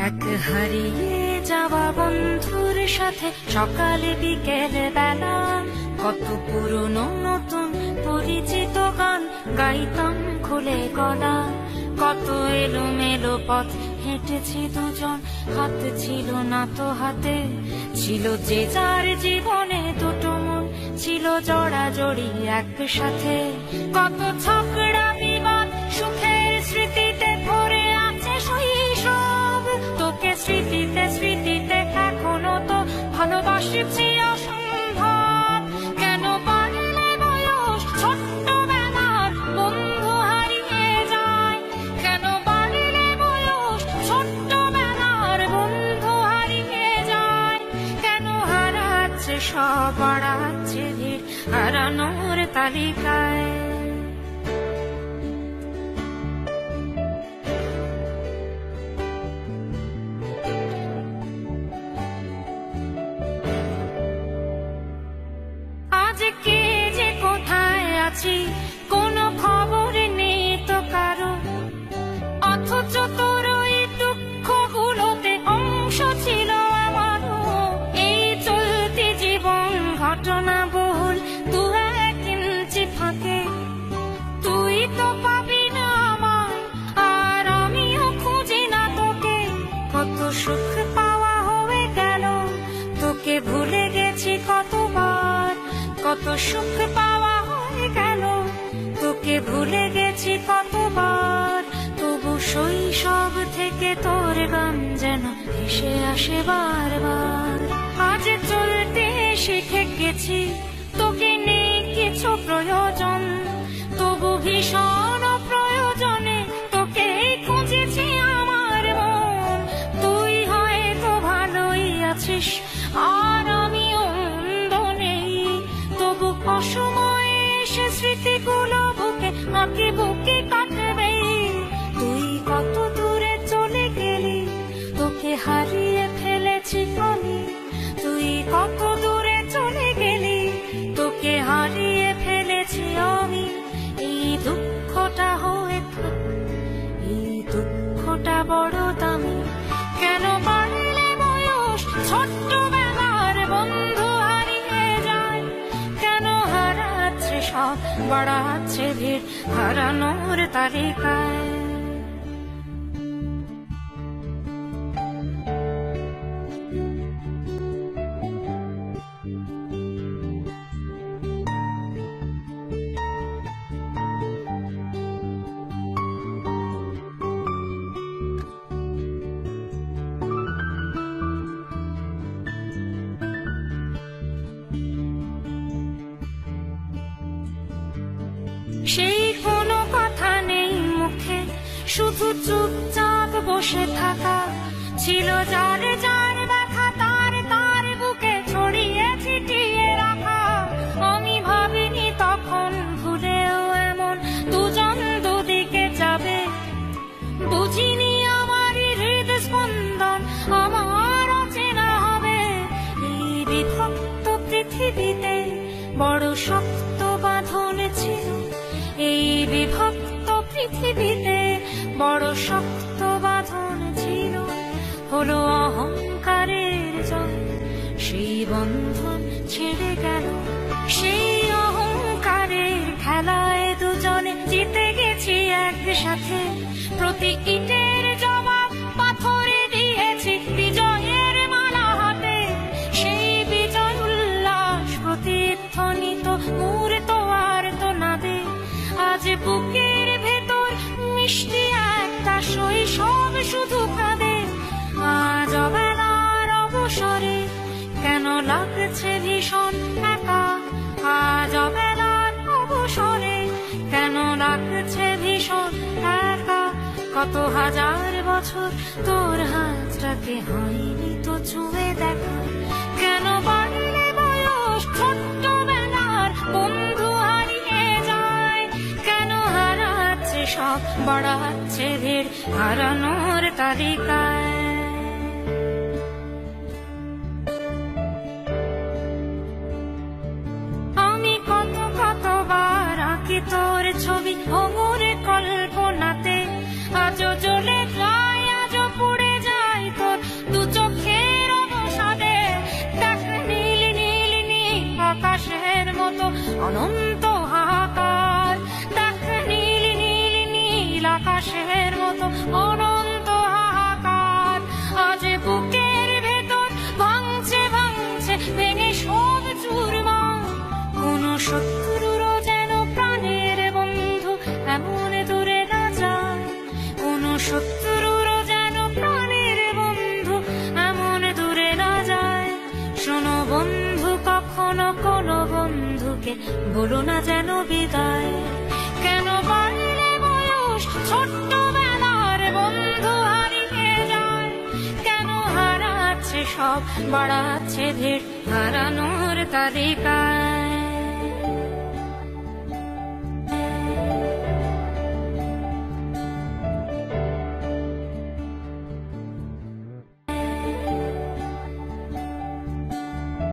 এক হারিয়ে যাওয়া বন্ধুর সাথে সকালে বিকেল বেলা কত পুরনো নতুন পরিচিত গান গাইতাম খুলে গলা। কত এলোমেলো পথ হেঁটেছি দুজন, হাত ছিল না তো হাতে, ছিল যে যার জীবনে দুটো মন, ছিল জড়াজড়ি একসাথে। কত ঝগড়া বিবাদ সুখের স্মৃতিতে ভরে আছে শৈশব, তোকে স্মৃতিতে স্মৃতিতে এখনো তো ভালোবাসছি অসম্ভব। কেন পারলে বয়স ছোট্টবেলার বন্ধু হারিয়ে যায়, কেন পারলে বয়স ছোট্টবেলার বন্ধু হারিয়ে যায়, কেন হারাচ্ছে সব বাড়াচ্ছে ভিড় হারানোর তালিকায়। কে যে কোথায় আছি কোনো খবর নেই তো কারো, অথচ তোর ওই দুঃখগুলোতে অংশ ছিল আমারও। এই চলতি জীবন ঘটনা বহুল দু এক ইঞ্চি ফাঁকে, তুই তো পাবি না আমায় আর আমিও খুঁজি না তোকে। কত সুখ পাওয়া হয়ে গেল, তোকে ভুলে গেছি কতবার। কত সুখ পাওয়া হয়ে গেল, তোকে ভুলে গেছি কতবার। তবু শৈশব থেকে তোর গান যেন ভেসে আসে বারবার। আজ চলতে শিখে গেছি, তোকে নেই কিছু প্রয়োজন, তবু ভীষণ প্রয়োজনে তোকে খুঁজেছি আমার মন। তুই হয়তো ভালোই আছিস আর আমিও মন্দ নেই, তবু অসময়ে এসে স্মৃতিগুলো বুকে আঁকি বুকে কাটবে। তুই কত দূরে চলে গেলি, তোকে হারিয়ে ফেলেছি আমি। তুই কত দূরে চলে গেলি, তোকে হারিয়ে ফেলেছি আমি। এই দুঃখটা হয়ে থাক, এই দুঃখটা বড় দামি। কেন পারলে বয়স ছোট্টবেলার বন্ধু হারিয়ে যায়, কেন হারাচ্ছে সব বাড়াচ্ছে ভিড় হারানোর তালিকায়। সেই কোনো কথা নেই মুখে, শুধু চুপচাপ বসে থাকা। ছিল যার যার ব্যথা তার তার বুকে ছড়িয়ে ছিটিয়ে রাখা। আমি ভাবিনি তখন ভুলেও এমন দুজন দুদিকে যাবে, বুঝিনি আমার হৃদ স্পন্দন আমার অচেনা হবে। এই বিভক্ত পৃথিবীতে বড় শক্ত বাঁধন ছিল, এই বিভক্ত পৃথিবীতে বড় শক্ত বাঁধন ছিল। হলো অহংকারের জয়, সেই বন্ধন ছেড়ে গেল। সেই অহংকারের খেলায় দুজনে জিতে গেছি একসাথে। প্রতি ইটের জবাব পাথরে দিয়েছি বিজয়ের মালা হাতে। সেই বিজয় উল্লাস প্রতিধ্বনিত মুহূর্ত আর তো নাবে। আজ বুকের ভেতর মিষ্টি একটা শৈশব শুধু কাঁদে। আজ অবেলার অবসরে কেন লাগছে ভীষণ একা, আজ অবেলার অবসরে কেন লাগছে ভীষণ একা। কত হাজার বছর তোর হাতটাকে হয়নি তো ছুঁয়ে দেখা। কেন বাড়লে বয়স ছোট্টবেলার বন্ধু হারিয়ে যায়, কেন হারাচ্ছে সব বাড়াচ্ছে ভিড় হারানোর তালিকায়। আমি কতবার আঁকি তোর ছবি ভোরের কল্পনাতে, আজও জ্বলে যায় আজও পুড়ে যায় তো কোনো কোনো বন্ধুকে বলো না যেন বিদায়। কেন বাড়লে বয়স ছোট্টবেলার বন্ধু হারিয়ে যায়, কেন হারাচ্ছে সব বাড়াচ্ছে ধীর হারানোর তালিকায়।